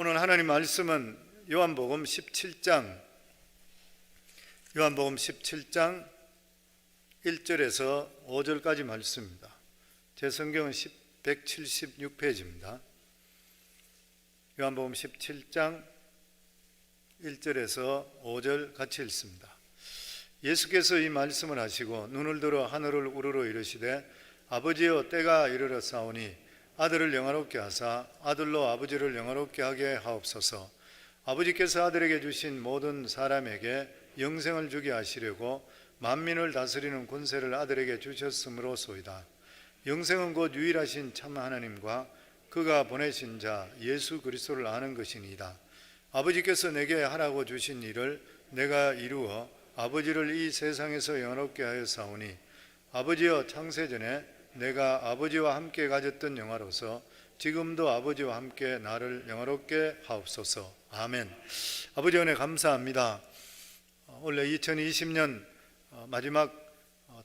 오늘 하나님 말씀은 요한복음 17장 1절에서 5절까지 말씀입니다. 제 성경은 176페이지입니다. 요한복음 17장 1절에서 5절 같이 읽습니다. 예수께서 이 말씀을 하시고 눈을 들어 하늘을 우러러 이르시되 아버지여 때가 이르렀사오니 아들을 영화롭게 하사 아들로 아버지를 영화롭게 하게 하옵소서. 아버지께서 아들에게 주신 모든 사람에게 영생을 주게 하시려고 만민을 다스리는 권세를 아들에게 주셨으므로소이다. 영생은 곧 유일하신 참 하나님과 그가 보내신 자 예수 그리스도를 아는 것이니이다. 아버지께서 내게 하라고 주신 일을 내가 이루어 아버지를 이 세상에서 영화롭게 하였사오니 아버지여 창세전에 내가 아버지와 함께 가졌던 영화로서 지금도 아버지와 함께 나를 영화롭게 하옵소서. 아멘. 아버지 은혜 감사합니다. 원래 2020년 마지막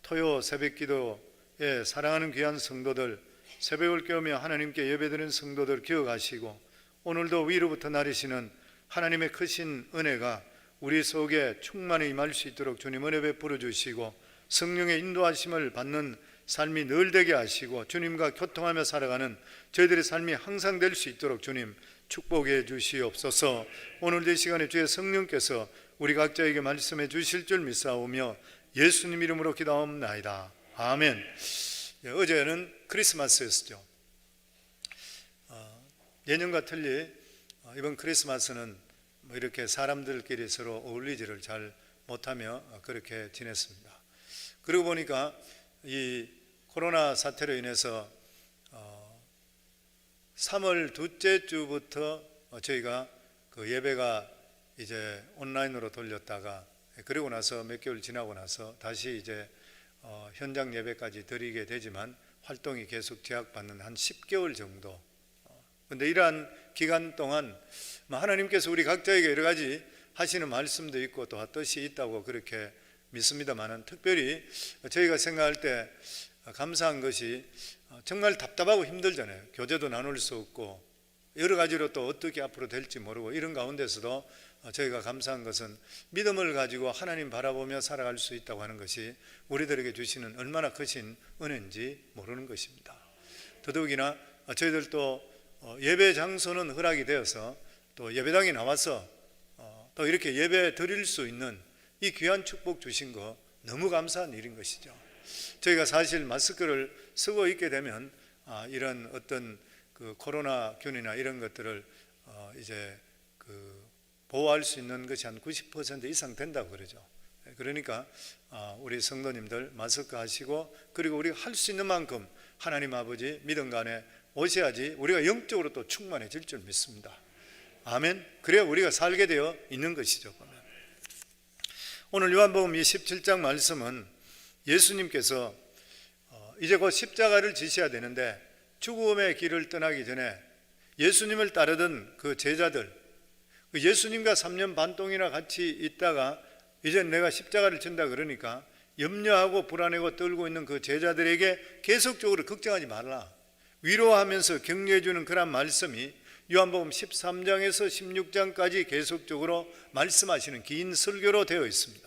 토요 새벽기도에 사랑하는 귀한 성도들, 새벽을 깨우며 하나님께 예배드리는 성도들 기억하시고 오늘도 위로부터 나리시는 하나님의 크신 은혜가 우리 속에 충만히 임할 수 있도록 주님 은혜 베풀어 주시고 성령의 인도하심을 받는 삶이 늘 되게 하시고 주님과 교통하며 살아가는 저희들의 삶이 항상 될 수 있도록 주님 축복해 주시옵소서. 오늘도 이 시간에 주의 성령께서 우리 각자에게 말씀해 주실 줄 믿사오며 예수님 이름으로 기도하옵나이다. 아멘. 어제는 크리스마스였죠. 예년과 틀리 이번 크리스마스는 이렇게 사람들끼리 서로 어울리지를 잘 못하며 그렇게 지냈습니다. 그러고 보니까 이 코로나 사태로 인해서 3월 둘째 주부터 저희가 그 예배가 이제 온라인으로 돌렸다가 그리고 나서 몇 개월 지나고 나서 다시 이제 현장 예배까지 드리게 되지만 활동이 계속 제약받는 한 10개월 정도. 근데 이러한 기간 동안 하나님께서 우리 각자에게 여러 가지 하시는 말씀도 있고 또 뜻이 있다고 그렇게 믿습니다만은 특별히 저희가 생각할 때 감사한 것이 정말 답답하고 힘들잖아요. 교제도 나눌 수 없고 여러 가지로 또 어떻게 앞으로 될지 모르고 이런 가운데서도 저희가 감사한 것은 믿음을 가지고 하나님 바라보며 살아갈 수 있다고 하는 것이 우리들에게 주시는 얼마나 크신 은혜인지 모르는 것입니다. 더더욱이나 저희들도 예배 장소는 허락이 되어서 또 예배당에 나와서 또 이렇게 예배 드릴 수 있는 이 귀한 축복 주신 거 너무 감사한 일인 것이죠. 저희가 사실 마스크를 쓰고 있게 되면 이런 어떤 그 코로나균이나 이런 것들을 이제 그 보호할 수 있는 것이 한 90% 이상 된다고 그러죠. 그러니까 우리 성도님들 마스크 하시고 그리고 우리가 할 수 있는 만큼 하나님 아버지 믿음 간에 오셔야지 우리가 영적으로 또 충만해질 줄 믿습니다. 아멘. 그래야 우리가 살게 되어 있는 것이죠. 오늘 요한복음 27장 말씀은 예수님께서 이제 곧 십자가를 지셔야 되는데 죽음의 길을 떠나기 전에 예수님을 따르던 그 제자들, 예수님과 3년 반 동이나 같이 있다가 이제 내가 십자가를 진다 그러니까 염려하고 불안해고 떨고 있는 그 제자들에게 계속적으로 걱정하지 말라, 위로하면서 격려해 주는 그런 말씀이 요한복음 13장에서 16장까지 계속적으로 말씀하시는 긴 설교로 되어 있습니다.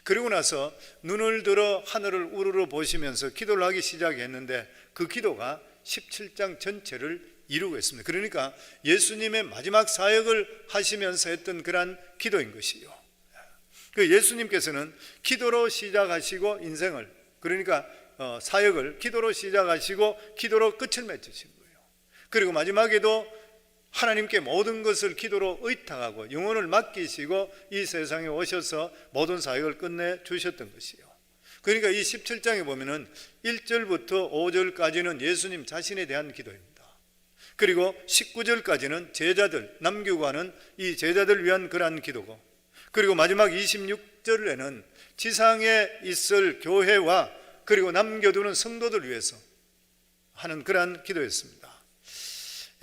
그리고 나서 눈을 들어 하늘을 우러러 보시면서 기도를 하기 시작했는데 그 기도가 17장 전체를 이루고 있습니다. 그러니까 예수님의 마지막 사역을 하시면서 했던 그러한 기도인 것이요. 그 예수님께서는 기도로 시작하시고 인생을, 그러니까 사역을 기도로 시작하시고 기도로 끝을 맺으신 거예요. 그리고 마지막에도 하나님께 모든 것을 기도로 의탁하고 영혼을 맡기시고 이 세상에 오셔서 모든 사역을 끝내 주셨던 것이요. 그러니까 이 17장에 보면은 1절부터 5절까지는 예수님 자신에 대한 기도입니다. 그리고 19절까지는 제자들, 남기고 가는 이 제자들을 위한 그러한 기도고, 그리고 마지막 26절에는 지상에 있을 교회와 그리고 남겨두는 성도들 위해서 하는 그러한 기도였습니다.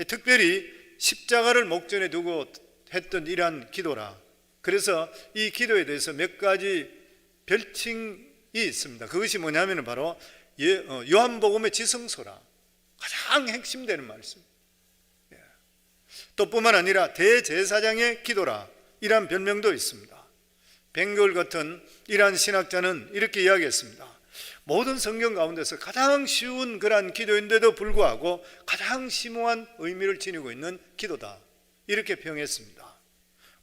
특별히 십자가를 목전에 두고 했던 이러한 기도라. 그래서 이 기도에 대해서 몇 가지 별칭이 있습니다. 그것이 뭐냐면 바로 요한복음의 지성소라. 가장 핵심되는 말씀. 또 뿐만 아니라 대제사장의 기도라 이란 별명도 있습니다. 벵교울 같은 이란 신학자는 이렇게 이야기했습니다. 모든 성경 가운데서 가장 쉬운 그러한 기도인데도 불구하고 가장 심오한 의미를 지니고 있는 기도다, 이렇게 평했습니다.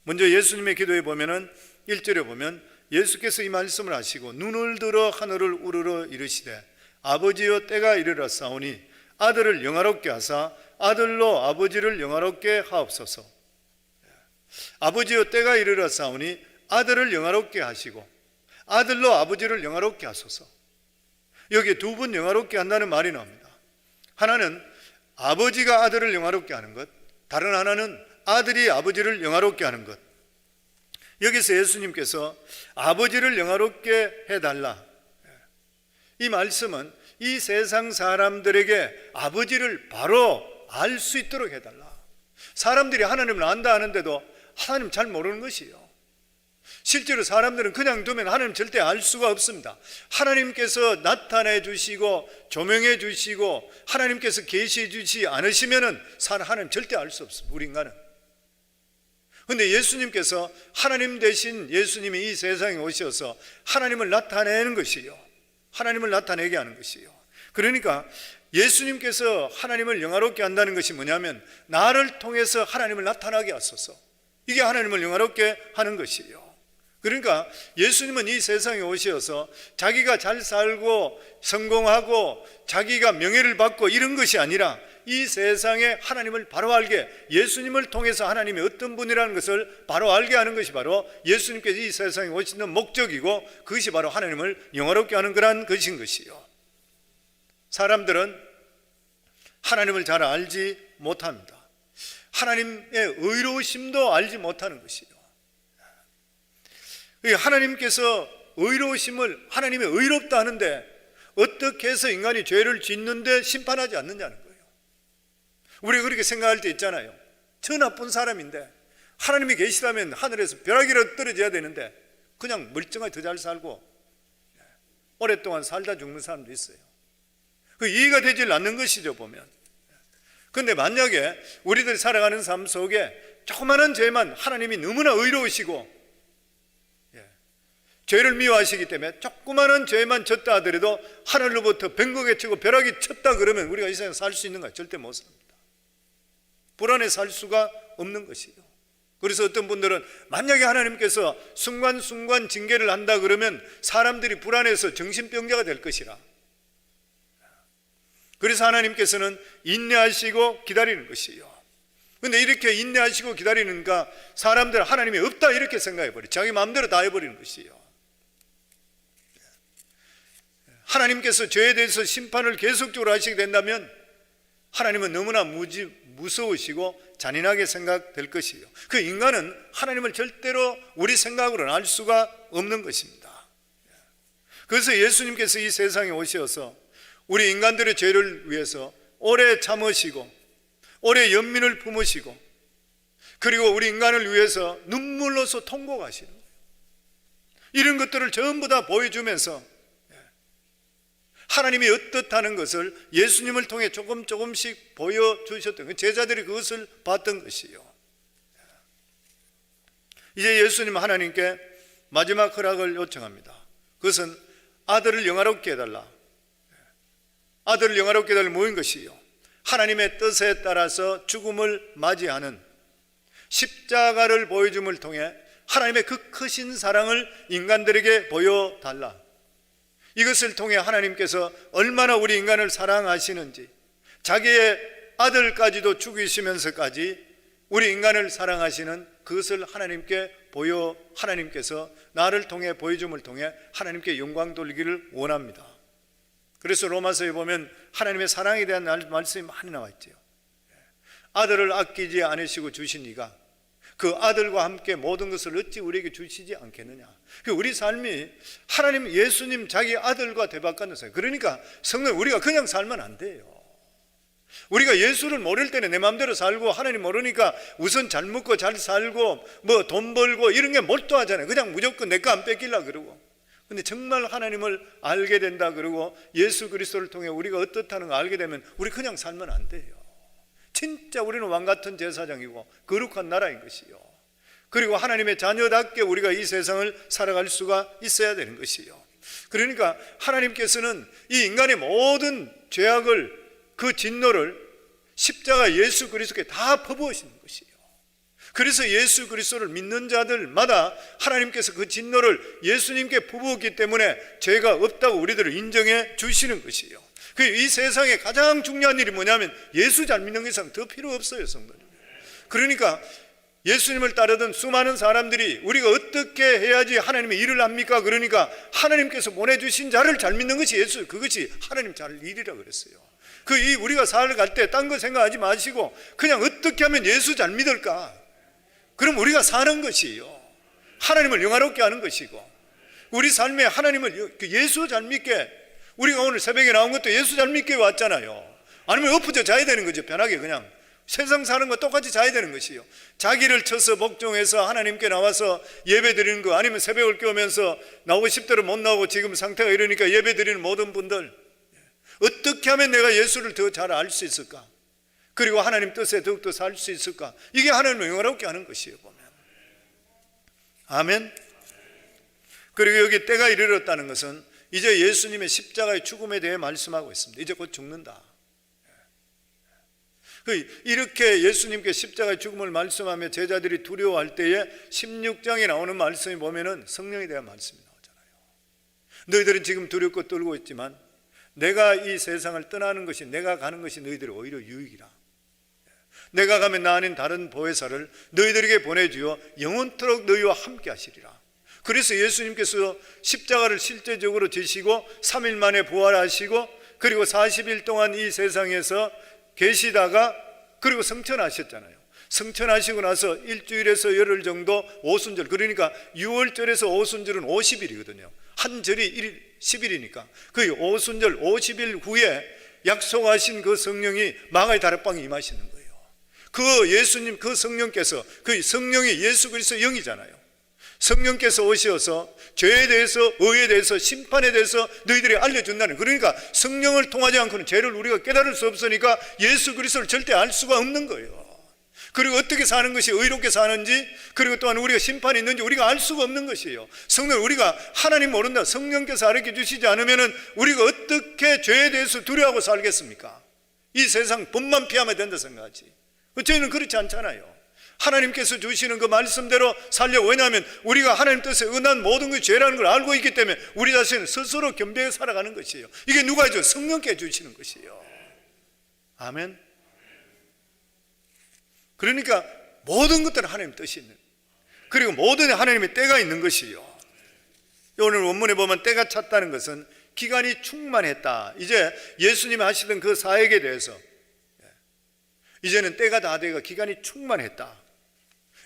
먼저 예수님의 기도에 보면은 1절에 보면 예수께서 이 말씀을 하시고 눈을 들어 하늘을 우러러 이르시되 아버지여 때가 이르렀사오니 아들을 영화롭게 하사 아들로 아버지를 영화롭게 하옵소서. 아버지여 때가 이르렀사오니 아들을 영화롭게 하시고 아들로 아버지를 영화롭게 하소서. 여기 두 분 영화롭게 한다는 말이 나옵니다. 하나는 아버지가 아들을 영화롭게 하는 것, 다른 하나는 아들이 아버지를 영화롭게 하는 것. 여기서 예수님께서 아버지를 영화롭게 해달라, 이 말씀은 이 세상 사람들에게 아버지를 바로 알 수 있도록 해달라. 사람들이 하나님을 안다 하는데도 하나님 잘 모르는 것이에요. 실제로 사람들은 그냥 두면 하나님 절대 알 수가 없습니다. 하나님께서 나타내 주시고 조명해 주시고 하나님께서 계시해 주시지 않으시면은 하나님 절대 알 수 없습니다, 우리 인간은. 그런데 예수님께서 하나님 대신 예수님이 이 세상에 오셔서 하나님을 나타내는 것이요, 하나님을 나타내게 하는 것이요. 그러니까 예수님께서 하나님을 영화롭게 한다는 것이 뭐냐면 나를 통해서 하나님을 나타나게 하소서, 이게 하나님을 영화롭게 하는 것이에요. 그러니까 예수님은 이 세상에 오셔서 자기가 잘 살고 성공하고 자기가 명예를 받고 이런 것이 아니라 이 세상에 하나님을 바로 알게, 예수님을 통해서 하나님이 어떤 분이라는 것을 바로 알게 하는 것이 바로 예수님께서 이 세상에 오시는 목적이고, 그것이 바로 하나님을 영화롭게 하는 그러한 것인 것이요. 사람들은 하나님을 잘 알지 못합니다. 하나님의 의로우심도 알지 못하는 것이요. 하나님께서 의로우심을, 하나님이 의롭다 하는데 어떻게 해서 인간이 죄를 짓는데 심판하지 않느냐는 거예요. 우리가 그렇게 생각할 때 있잖아요. 저 나쁜 사람인데 하나님이 계시다면 하늘에서 벼락이라도 떨어져야 되는데 그냥 멀쩡하게 더 잘 살고 오랫동안 살다 죽는 사람도 있어요. 그 이해가 되질 않는 것이죠, 보면. 그런데 만약에 우리들이 살아가는 삶 속에 조그마한 죄만 하나님이 너무나 의로우시고 죄를 미워하시기 때문에 조그마한 죄만 졌다 하더라도 하늘로부터 뱅거게 치고 벼락이 쳤다 그러면 우리가 이 세상에 살 수 있는가? 절대 못 삽니다. 불안해 살 수가 없는 것이에요. 그래서 어떤 분들은 만약에 하나님께서 순간순간 징계를 한다 그러면 사람들이 불안해서 정신병자가 될 것이라. 그래서 하나님께서는 인내하시고 기다리는 것이에요. 그런데 이렇게 인내하시고 기다리니까 사람들은 하나님이 없다 이렇게 생각해버려요. 자기 마음대로 다 해버리는 것이에요. 하나님께서 죄에 대해서 심판을 계속적으로 하시게 된다면 하나님은 너무나 무서우시고 잔인하게 생각될 것이에요. 그 인간은 하나님을 절대로 우리 생각으로는 알 수가 없는 것입니다. 그래서 예수님께서 이 세상에 오셔서 우리 인간들의 죄를 위해서 오래 참으시고 오래 연민을 품으시고 그리고 우리 인간을 위해서 눈물로서 통곡하시는 거예요. 이런 것들을 전부 다 보여주면서 하나님이 어떻다는 것을 예수님을 통해 조금씩 보여주셨던, 제자들이 그것을 봤던 것이요. 이제 예수님 하나님께 마지막 허락을 요청합니다. 그것은 아들을 영화롭게 해달라. 아들을 영화롭게 해달라 뭐인 것이요? 하나님의 뜻에 따라서 죽음을 맞이하는 십자가를 보여줌을 통해 하나님의 그 크신 사랑을 인간들에게 보여달라. 이것을 통해 하나님께서 얼마나 우리 인간을 사랑하시는지, 자기의 아들까지도 죽이시면서까지 우리 인간을 사랑하시는 그것을 하나님께서 나를 통해 보여줌을 통해 하나님께 영광 돌리기를 원합니다. 그래서 로마서에 보면 하나님의 사랑에 대한 말씀이 많이 나와 있죠. 아들을 아끼지 않으시고 주신 이가 그 아들과 함께 모든 것을 어찌 우리에게 주시지 않겠느냐. 우리 삶이 하나님, 예수님 자기 아들과 대박받는 삶. 그러니까 성도, 우리가 그냥 살면 안 돼요. 우리가 예수를 모를 때는 내 마음대로 살고 하나님 모르니까 우선 잘 먹고 잘 살고 뭐 돈 벌고 이런 게 몰두하잖아요. 그냥 무조건 내 거 안 뺏기려고 그러고. 근데 정말 하나님을 알게 된다 그러고 예수 그리스도를 통해 우리가 어떻다는 걸 알게 되면 우리 그냥 살면 안 돼요. 진짜 우리는 왕같은 제사장이고 거룩한 나라인 것이요, 그리고 하나님의 자녀답게 우리가 이 세상을 살아갈 수가 있어야 되는 것이요. 그러니까 하나님께서는 이 인간의 모든 죄악을, 그 진노를 십자가 예수 그리스도께 다 퍼부으시는 것이요. 그래서 예수 그리스도를 믿는 자들마다 하나님께서 그 진노를 예수님께 퍼부었기 때문에 죄가 없다고 우리들을 인정해 주시는 것이요. 이 세상에 가장 중요한 일이 뭐냐면 예수 잘 믿는 것 이상 더 필요 없어요, 성도님. 그러니까 예수님을 따르던 수많은 사람들이 우리가 어떻게 해야지 하나님의 일을 합니까? 그러니까 하나님께서 보내주신 자를 잘 믿는 것이 예수, 그것이 하나님 잘 일이라 그랬어요. 우리가 살아갈 때 딴 거 생각하지 마시고 그냥 어떻게 하면 예수 잘 믿을까? 그럼 우리가 사는 것이에요. 하나님을 영화롭게 하는 것이고, 우리 삶에 하나님을 예수 잘 믿게, 우리가 오늘 새벽에 나온 것도 예수 잘 믿게 왔잖아요. 아니면 엎어져 자야 되는 거죠. 편하게 그냥 세상 사는 거 똑같이 자야 되는 것이요. 자기를 쳐서 복종해서 하나님께 나와서 예배 드리는 거, 아니면 새벽을 깨우면서 나오고 싶대로 못 나오고 지금 상태가 이러니까 예배 드리는 모든 분들, 어떻게 하면 내가 예수를 더 잘 알 수 있을까? 그리고 하나님 뜻에 더욱더 살 수 있을까? 이게 하나님을 영화롭게 하는 것이에요, 보면. 아멘. 그리고 여기 때가 이르렀다는 것은 이제 예수님의 십자가의 죽음에 대해 말씀하고 있습니다. 이제 곧 죽는다. 이렇게 예수님께 십자가의 죽음을 말씀하며 제자들이 두려워할 때에 16장에 나오는 말씀이 보면은 성령에 대한 말씀이 나오잖아요. 너희들은 지금 두렵고 떨고 있지만 내가 이 세상을 떠나는 것이, 내가 가는 것이 너희들이 오히려 유익이라. 내가 가면 나 아닌 다른 보혜사를 너희들에게 보내주어 영원토록 너희와 함께 하시리라. 그래서 예수님께서 십자가를 실제적으로 지시고 3일 만에 부활하시고 그리고 40일 동안 이 세상에서 계시다가 그리고 성천하셨잖아요. 성천하시고 나서 일주일에서 열흘 정도 오순절, 그러니까 6월절에서 오순절은 50일이거든요. 한 절이 10일이니까 그 오순절 50일 후에 약속하신 그 성령이 마가의 다락방에 임하시는 거예요. 그 예수님, 그 성령께서, 그 성령이 예수 그리스도 영이잖아요. 성령께서 오셔서 죄에 대해서, 의에 대해서, 심판에 대해서 너희들이 알려준다는, 그러니까 성령을 통하지 않고는 죄를 우리가 깨달을 수 없으니까 예수 그리스도를 절대 알 수가 없는 거예요. 그리고 어떻게 사는 것이 의롭게 사는지, 그리고 또한 우리가 심판이 있는지 우리가 알 수가 없는 것이에요. 성령, 우리가 하나님 모른다, 성령께서 가르쳐 주시지 않으면 우리가 어떻게 죄에 대해서 두려워하고 살겠습니까? 이 세상 법만 피하면 된다 생각하지. 저희는 그렇지 않잖아요. 하나님께서 주시는 그 말씀대로 살려고. 왜냐하면 우리가 하나님 뜻에 응한 모든 것이 죄라는 걸 알고 있기 때문에 우리 자신은 스스로 겸비해 살아가는 것이에요. 이게 누가 해줘? 성령께 주시는 것이에요. 아멘. 그러니까 모든 것들은 하나님 뜻이 있는, 그리고 모든 하나님의 때가 있는 것이요. 오늘 원문에 보면 때가 찼다는 것은 기간이 충만했다. 이제 예수님이 하시던 그 사역에 대해서 이제는 때가 다 되고 기간이 충만했다.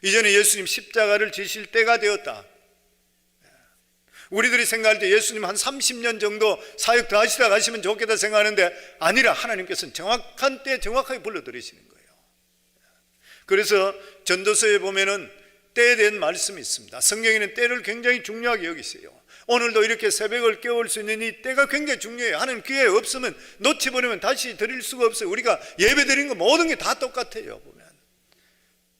이제는 예수님 십자가를 지실 때가 되었다. 우리들이 생각할 때 예수님 한 30년 정도 사역 더 하시다 가시면 좋겠다 생각하는데 아니라 하나님께서는 정확한 때 정확하게 불러들이시는 거예요. 그래서 전도서에 보면은 때에 대한 말씀이 있습니다. 성경에는 때를 굉장히 중요하게 여기세요. 오늘도 이렇게 새벽을 깨울 수 있는 이 때가 굉장히 중요해요. 하나님 기회 없으면, 놓쳐버리면 다시 드릴 수가 없어요. 우리가 예배 드린 거 모든 게 다 똑같아요. 보면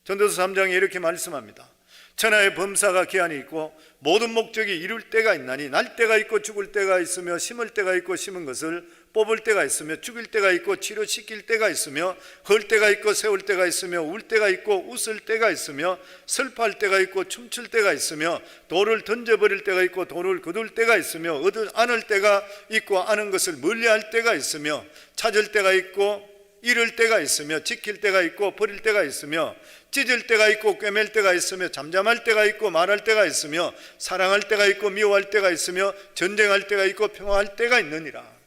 전도서 3장에 이렇게 말씀합니다. 천하의 범사가 기한이 있고 모든 목적이 이룰 때가 있나니 날 때가 있고 죽을 때가 있으며 심을 때가 있고 심은 것을 뽑을 때가 있으며 죽일 때가 있고 치료시킬 때가 있으며 헐 때가 있고 세울 때가 있으며 울 때가 있고 웃을 때가 있으며 슬퍼할 때가 있고 춤출 때가 있으며 돌을 던져버릴 때가 있고 돌을 거둘 때가 있으며 안을 때가 있고 아는 것을 멀리할 때가 있으며 찾을 때가 있고 잃을 때가 있으며 지킬 때가 있고 버릴 때가 있으며 찢을 때가 있고 꿰맬 때가 있으며 잠잠할 때가 있고 말할 때가 있으며 사랑할 때가 있고 미워할 때가 있으며 전쟁할 때가 있고 평화할 때가 있느니라.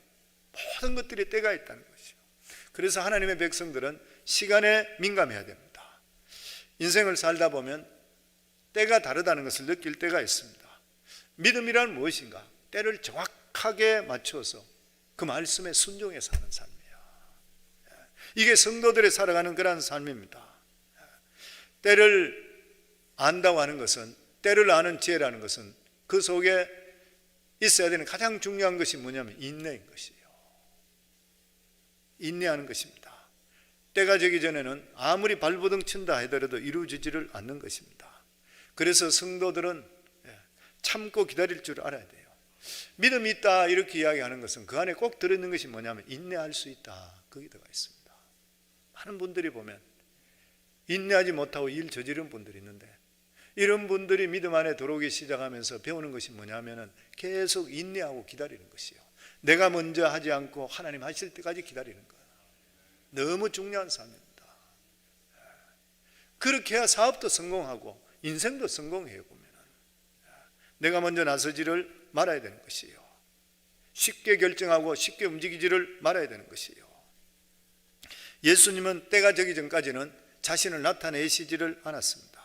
모든 것들이 때가 있다는 것이요. 그래서 하나님의 백성들은 시간에 민감해야 됩니다. 인생을 살다 보면 때가 다르다는 것을 느낄 때가 있습니다. 믿음이란 무엇인가? 때를 정확하게 맞춰서 그 말씀에 순종해 사는 삶이에요. 이게 성도들이 살아가는 그런 삶입니다. 때를 안다고 하는 것은, 때를 아는 지혜라는 것은 그 속에 있어야 되는 가장 중요한 것이 뭐냐면 인내인 것이에요. 인내하는 것입니다. 때가 되기 전에는 아무리 발버둥 친다 하더라도 이루어지지를 않는 것입니다. 그래서 성도들은 참고 기다릴 줄 알아야 돼요. 믿음이 있다 이렇게 이야기하는 것은 그 안에 꼭 들어있는 것이 뭐냐면 인내할 수 있다, 거기 들어가 있습니다. 많은 분들이 보면 인내하지 못하고 일 저지른 분들이 있는데, 이런 분들이 믿음 안에 들어오기 시작하면서 배우는 것이 뭐냐면은 계속 인내하고 기다리는 것이요. 내가 먼저 하지 않고 하나님 하실 때까지 기다리는 거예요. 너무 중요한 삶입니다. 그렇게 해야 사업도 성공하고 인생도 성공해요. 보면 내가 먼저 나서지를 말아야 되는 것이요. 쉽게 결정하고 쉽게 움직이지를 말아야 되는 것이요. 예수님은 때가 되기 전까지는 자신을 나타내시지를 않았습니다.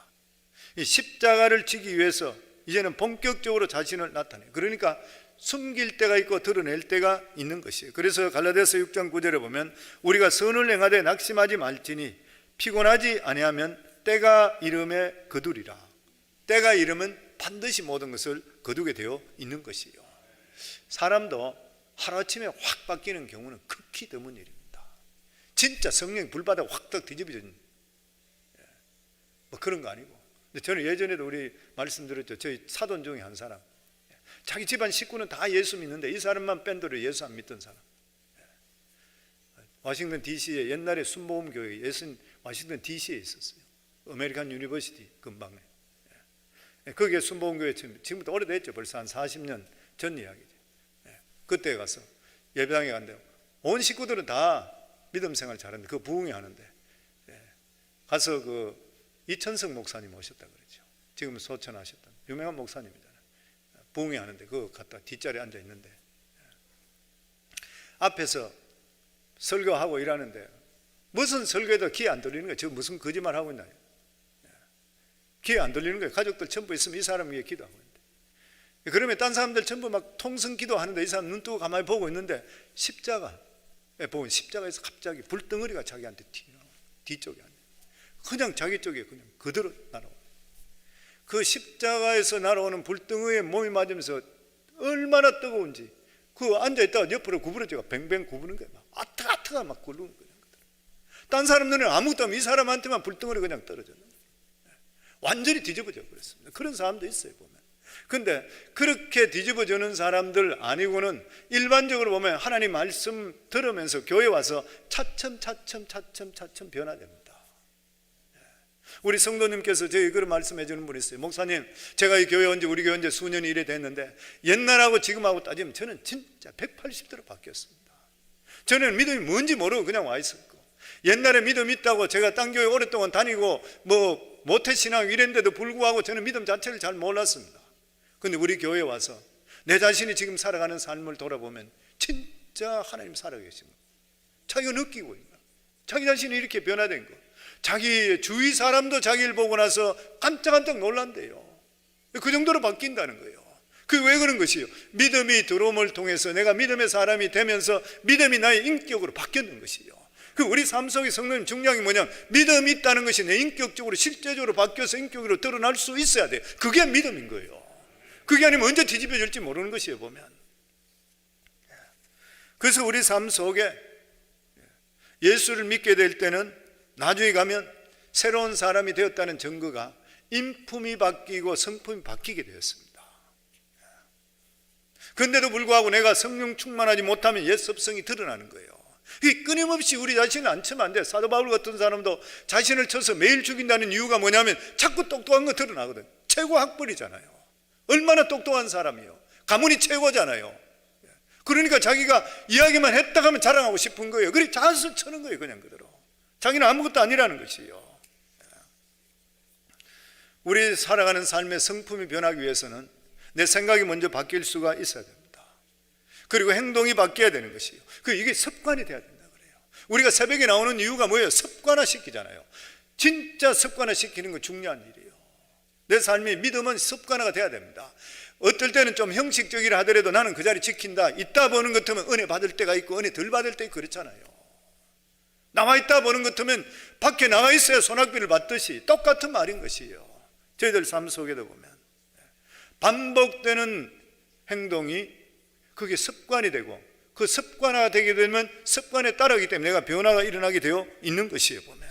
이 십자가를 지기 위해서 이제는 본격적으로 자신을 나타내요. 그러니까 숨길 때가 있고 드러낼 때가 있는 것이에요. 그래서 갈라디아서 6장 9절에 보면 우리가 선을 행하되 낙심하지 말지니 피곤하지 아니하면 때가 이름에 거두리라. 때가 이르면 반드시 모든 것을 거두게 되어 있는 것이에요. 사람도 하루아침에 확 바뀌는 경우는 극히 드문 일입니다. 진짜 성령이 불받아 확 뒤집어진 뭐 그런 거 아니고. 근데 저는 예전에도 우리 말씀드렸죠. 저희 사돈 중에 한 사람, 자기 집안 식구는 다 예수 믿는데 이 사람만 밴드로 예수 안 믿던 사람. 워싱턴 DC에 옛날에 순복음교회 워싱턴 DC에 있었어요. 아메리칸 유니버시티 근방에. 거기에 순복음교회 지금부터 오래됐죠. 벌써 한 40년 전 이야기죠. 그때 가서 예배당에 갔는데 온 식구들은 다 믿음 생활 잘하는데 그 부흥회 하는데 가서 그 이천석 목사님 오셨다 그러죠. 지금은 소천하셨던 유명한 목사님이잖아요. 부흥회 하는데 그거 갖다 뒷자리에 앉아 있는데 앞에서 설교하고 일하는데 무슨 설교에도 귀에 안 들리는 거예요. 저 무슨 거짓말 하고 있나요? 귀에 안 들리는 거예요. 가족들 전부 있으면 이 사람 위해 기도하고 있는데, 그러면 딴 사람들 전부 막 통성 기도하는데 이 사람 눈 뜨고 가만히 보고 있는데 십자가 보면 십자가에서 갑자기 불덩어리가 자기한테 뒤쪽에 앉아 그냥 자기 쪽에 그냥 그대로 날아오고, 그 십자가에서 날아오는 불덩어리에 몸이 맞으면서 얼마나 뜨거운지 그 앉아있다가 옆으로 구부러져가 뱅뱅 구부는 거예요. 막 아트아트가 막 굴르는 거예요. 딴 사람들은 아무것도 없으면 이 사람한테만 불덩어리 그냥 떨어져요. 완전히 뒤집어져 버렸습니다. 그런 사람도 있어요 보면. 근데 그렇게 뒤집어지는 사람들 아니고는 일반적으로 보면 하나님 말씀 들으면서 교회 와서 차츰 변화됩니다. 우리 성도님께서 저희 그런 말씀해 주는 분이 있어요. 목사님, 제가 이 교회 온지 우리 교회 온지 수년이 이래 됐는데 옛날하고 지금하고 따지면 저는 진짜 180도로 바뀌었습니다. 저는 믿음이 뭔지 모르고 그냥 와 있었고, 옛날에 믿음 있다고 제가 딴 교회 오랫동안 다니고 뭐 모태신앙 이랬는데도 불구하고 저는 믿음 자체를 잘 몰랐습니다. 근데 우리 교회에 와서 내 자신이 지금 살아가는 삶을 돌아보면 진짜 하나님 살아계십니다. 자기가 느끼고 있는 거야. 자기 자신이 이렇게 변화된 거. 자기 주위 사람도 자기를 보고 나서 깜짝깜짝 놀란대요. 그 정도로 바뀐다는 거예요. 그게 왜 그런 것이에요? 믿음이 들어옴을 통해서 내가 믿음의 사람이 되면서 믿음이 나의 인격으로 바뀌는 것이에요. 그 우리 삶 속의 성도님 중요한 게 뭐냐면 믿음이 있다는 것이 내 인격적으로 실제적으로 바뀌어서 인격으로 드러날 수 있어야 돼요. 그게 믿음인 거예요. 그게 아니면 언제 뒤집어질지 모르는 것이에요 보면. 그래서 우리 삶 속에 예수를 믿게 될 때는 나중에 가면 새로운 사람이 되었다는 증거가 인품이 바뀌고 성품이 바뀌게 되었습니다. 그런데도 불구하고 내가 성령 충만하지 못하면 옛 습성이 드러나는 거예요. 끊임없이 우리 자신을 안 치면 안 돼. 사도 바울 같은 사람도 자신을 쳐서 매일 죽인다는 이유가 뭐냐면 자꾸 똑똑한 거 드러나거든. 최고 학벌이잖아요. 얼마나 똑똑한 사람이요. 가문이 최고잖아요. 그러니까 자기가 이야기만 했다 하면 자랑하고 싶은 거예요. 그래 자수 쳐는 거예요. 그냥 그대로. 자기는 아무것도 아니라는 것이에요. 우리 살아가는 삶의 성품이 변하기 위해서는 내 생각이 먼저 바뀔 수가 있어야 됩니다. 그리고 행동이 바뀌어야 되는 것이에요. 이게 습관이 돼야 된다 그래요. 우리가 새벽에 나오는 이유가 뭐예요? 습관화시키잖아요. 진짜 습관화시키는 건 중요한 일이에요. 내 삶이 믿음은 습관화가 돼야 됩니다. 어떨 때는 좀 형식적이라 하더라도 나는 그 자리 지킨다. 있다 보는 것 같으면 은혜 받을 때가 있고 은혜 덜 받을 때 있고 그렇잖아요. 나와 있다 보는 것 같으면 밖에 나가 있어야 소낙비를 받듯이 똑같은 말인 것이에요. 저희들 삶 속에도 보면 반복되는 행동이 그게 습관이 되고 그 습관화가 되게 되면 습관에 따르기 때문에 내가 변화가 일어나게 되어 있는 것이에요. 보면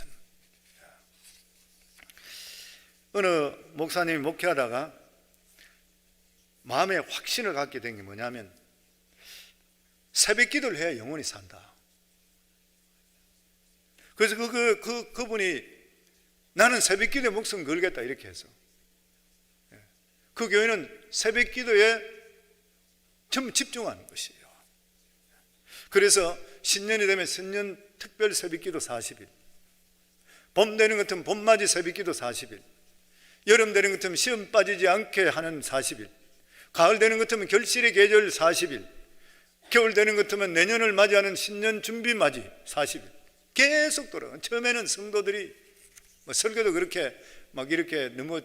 어느 목사님이 목회하다가 마음에 확신을 갖게 된 게 뭐냐면 새벽 기도를 해야 영원히 산다. 그래서 그분이 나는 새벽 기도에 목숨 걸겠다 이렇게 해서 그 교회는 새벽 기도에 전부 집중하는 것이에요. 그래서 신년이 되면 신년 특별 새벽 기도 40일, 봄 되는 것 같으면 봄맞이 새벽 기도 40일, 여름 되는 것 같으면 시험 빠지지 않게 하는 40일, 가을 되는 것 같으면 결실의 계절 40일, 겨울 되는 것 같으면 내년을 맞이하는 신년 준비 맞이 40일 계속 돌아가. 처음에는 성도들이 설교도 그렇게 막 이렇게 너무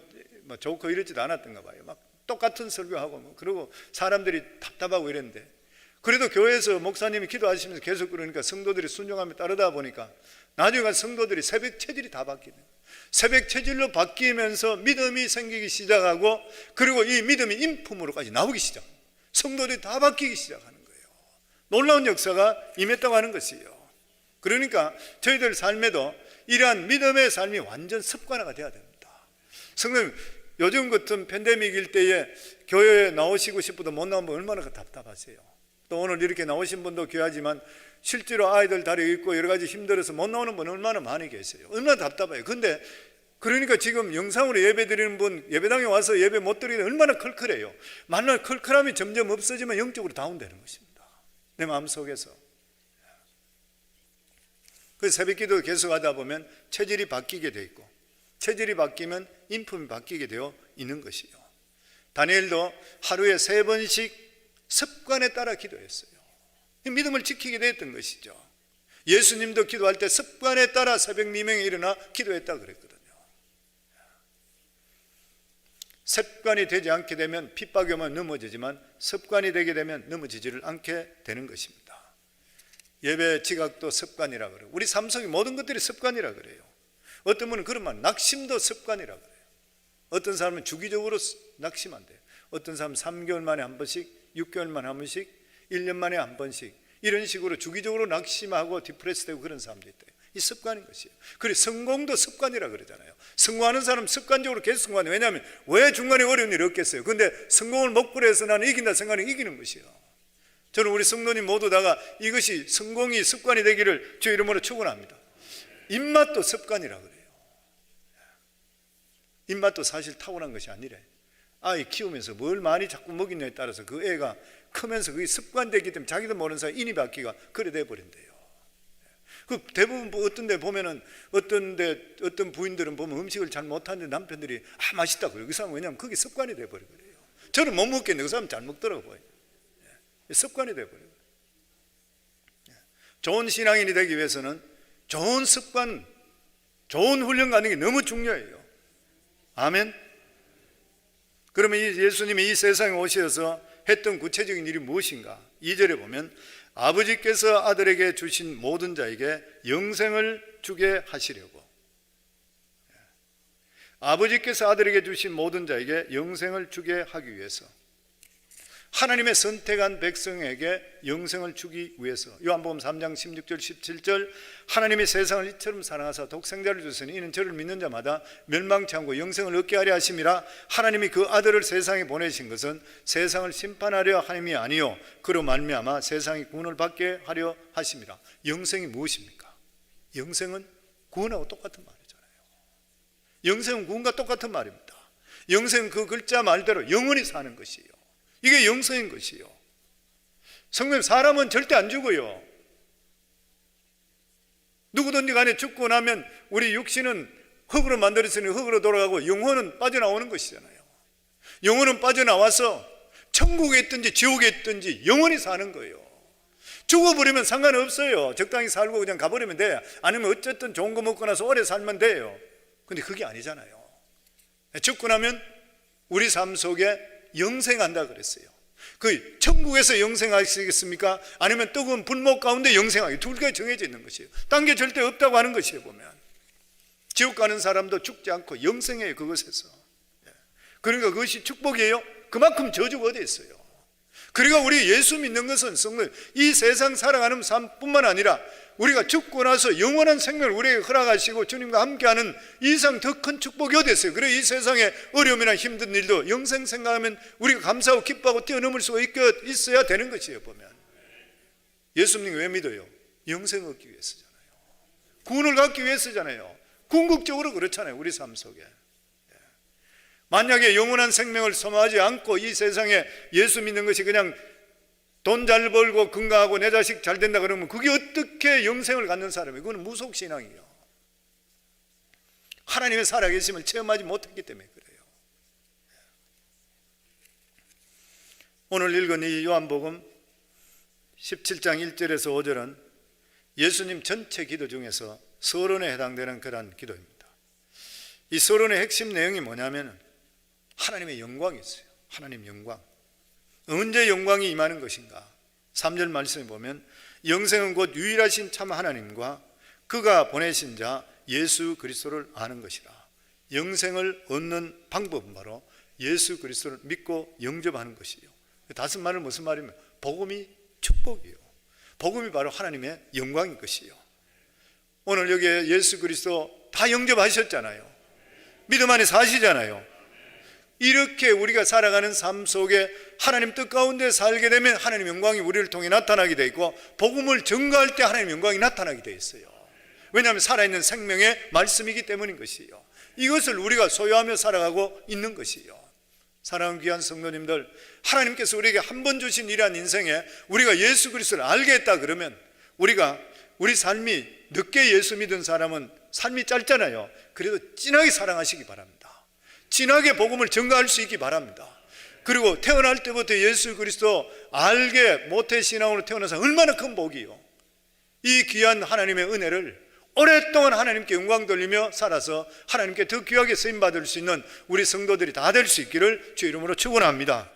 좋고 이러지도 않았던가 봐요. 막 똑같은 설교하고 그리고 사람들이 답답하고 이랬는데, 그래도 교회에서 목사님이 기도하시면서 계속 그러니까 성도들이 순종하며 따르다 보니까 나중에 가서 성도들이 새벽 체질이 다 바뀌는, 새벽 체질로 바뀌면서 믿음이 생기기 시작하고, 그리고 이 믿음이 인품으로까지 나오기 시작, 성도들이 다 바뀌기 시작하는 거예요. 놀라운 역사가 임했다고 하는 것이에요. 그러니까 저희들 삶에도 이러한 믿음의 삶이 완전 습관화가 돼야 됩니다. 성도님, 요즘 같은 팬데믹일 때에 교회에 나오시고 싶어도 못 나오면 얼마나 답답하세요. 또 오늘 이렇게 나오신 분도 귀하지만 실제로 아이들 다리 있고 여러 가지 힘들어서 못 나오는 분 얼마나 많이 계세요. 얼마나 답답해요. 근데 그러니까 지금 영상으로 예배 드리는 분, 예배당에 와서 예배 못 드리는 얼마나 컬컬해요. 만날 컬컬함이 점점 없어지면 영적으로 다운되는 것입니다. 내 마음속에서. 그래서 새벽 기도 계속 하다 보면 체질이 바뀌게 돼 있고, 체질이 바뀌면 인품이 바뀌게 되어 있는 것이요. 다니엘도 하루에 3번씩 습관에 따라 기도했어요. 믿음을 지키게 됐던 것이죠. 예수님도 기도할 때 습관에 따라 새벽 미명에 일어나 기도했다 그랬거든요. 습관이 되지 않게 되면 핍박이 오면 넘어지지만 습관이 되게 되면 넘어지지를 않게 되는 것입니다. 예배 지각도 습관이라 그래요. 우리 삶 속의 모든 것들이 습관이라 그래요. 어떤 분은 그런 말, 낙심도 습관이라 그래요. 어떤 사람은 주기적으로 낙심한대요. 어떤 사람은 3개월 만에 한 번씩, 6개월 만에 한 번씩, 1년 만에 한 번씩 이런 식으로 주기적으로 낙심하고 디프레스 되고 그런 사람도 있대요. 이 습관인 것이에요. 그래서 성공도 습관이라 그러잖아요. 성공하는 사람은 습관적으로 계속 성공하는. 왜냐하면 왜 중간에 어려운 일이 없겠어요. 근데 성공을 목표로 해서 나는 이긴다 생각하면 이기는 것이에요. 저는 우리 성도님 모두 다가 이것이 성공이 습관이 되기를 주 이름으로 축원합니다. 입맛도 습관이라 그래요. 입맛도 사실 타고난 것이 아니래. 아이 키우면서 뭘 많이 자꾸 먹이냐에 따라서 그 애가 크면서 그게 습관되기 때문에 자기도 모르는 사이에 인이 바뀌가 그래 돼 버린대요. 그 대부분 어떤 데 보면은 어떤 부인들은 보면 음식을 잘 못하는데 남편들이 맛있다고 그래요. 그 사람은 왜냐하면 그게 습관이 돼 버린 거예요. 저는 못 먹겠는데 그 사람은 잘 먹더라고요. 습관이 돼 버려요. 좋은 신앙인이 되기 위해서는 좋은 습관, 좋은 훈련 갖는 게 너무 중요해요. 아멘. 그러면 예수님이 이 세상에 오셔서 했던 구체적인 일이 무엇인가? 2절에 보면 아버지께서 아들에게 주신 모든 자에게 영생을 주게 하시려고, 아버지께서 아들에게 주신 모든 자에게 영생을 주게 하기 위해서, 하나님의 선택한 백성에게 영생을 주기 위해서. 요한복음 3장 16절 17절 하나님이 세상을 이처럼 사랑하사 독생자를 주시니 이는 저를 믿는 자마다 멸망치 않고 영생을 얻게 하려 하심이라. 하나님이 그 아들을 세상에 보내신 것은 세상을 심판하려 하심이 아니요 그로 말미암아 세상이 구원을 받게 하려 하심이라. 영생이 무엇입니까? 영생은 구원하고 똑같은 말이잖아요. 영생은 구원과 똑같은 말입니다. 영생은 그 글자 말대로 영원히 사는 것이에요. 이게 영생인 것이요. 성도님, 사람은 절대 안 죽어요. 누구든지 간에 죽고 나면 우리 육신은 흙으로 만들어지니 흙으로 돌아가고 영혼은 빠져나오는 것이잖아요. 영혼은 빠져나와서 천국에 있든지 지옥에 있든지 영원히 사는 거예요. 죽어버리면 상관없어요. 적당히 살고 그냥 가버리면 돼. 아니면 어쨌든 좋은 거 먹고 나서 오래 살면 돼요. 근데 그게 아니잖아요. 죽고 나면 우리 삶 속에 영생한다 그랬어요. 그 천국에서 영생하시겠습니까? 아니면 뜨거운 불목 가운데 영생하기, 둘 개 정해져 있는 것이에요. 딴 게 절대 없다고 하는 것이에요. 보면 지옥 가는 사람도 죽지 않고 영생해요. 그것에서. 그러니까 그것이 축복이에요. 그만큼 저주가 어디 있어요. 그리고 우리 예수 믿는 것은 성도, 이 세상 살아가는 삶뿐만 아니라 우리가 죽고 나서 영원한 생명을 우리에게 허락하시고 주님과 함께하는 이상 더 큰 축복이 어디 있어요? 그래 이 세상에 어려움이나 힘든 일도 영생 생각하면 우리가 감사하고 기뻐하고 뛰어넘을 수가 있어야 되는 것이에요. 보면 예수님 왜 믿어요? 영생 얻기 위해서잖아요. 구원을 갖기 위해서잖아요. 궁극적으로 그렇잖아요. 우리 삶 속에. 만약에 영원한 생명을 소망하지 않고 이 세상에 예수 믿는 것이 그냥 돈 잘 벌고 건강하고 내 자식 잘 된다 그러면 그게 어떻게 영생을 갖는 사람이에요? 그건 무속신앙이에요. 하나님의 살아계심을 체험하지 못했기 때문에 그래요. 오늘 읽은 이 요한복음 17장 1절에서 5절은 예수님 전체 기도 중에서 서론에 해당되는 그런 기도입니다. 이 서론의 핵심 내용이 뭐냐면 하나님의 영광이 있어요. 하나님 영광. 언제 영광이 임하는 것인가? 3절 말씀에 보면 영생은 곧 유일하신 참 하나님과 그가 보내신 자 예수 그리스도를 아는 것이라. 영생을 얻는 방법은 바로 예수 그리스도를 믿고 영접하는 것이에요. 다섯 말은 무슨 말이면 복음이 축복이에요. 복음이 바로 하나님의 영광인 것이에요. 오늘 여기에 예수 그리스도 다 영접하셨잖아요. 믿음 안에 사시잖아요. 이렇게 우리가 살아가는 삶 속에 하나님 뜻 가운데 살게 되면 하나님 영광이 우리를 통해 나타나게 돼 있고 복음을 전가할 때 하나님 영광이 나타나게 돼 있어요. 왜냐하면 살아있는 생명의 말씀이기 때문인 것이에요. 이것을 우리가 소유하며 살아가고 있는 것이에요. 사랑하는 귀한 성도님들, 하나님께서 우리에게 한 번 주신 이러한 인생에 우리가 예수 그리스도를 알게 했다 그러면 우리 삶이 늦게 예수 믿은 사람은 삶이 짧잖아요. 그래도 진하게 사랑하시기 바랍니다. 진하게 복음을 전가할 수 있기 바랍니다. 그리고 태어날 때부터 예수 그리스도 알게 모태 신앙으로 태어나서 얼마나 큰 복이요. 이 귀한 하나님의 은혜를 오랫동안 하나님께 영광 돌리며 살아서 하나님께 더 귀하게 쓰임받을 수 있는 우리 성도들이 다 될 수 있기를 주의 이름으로 축원합니다.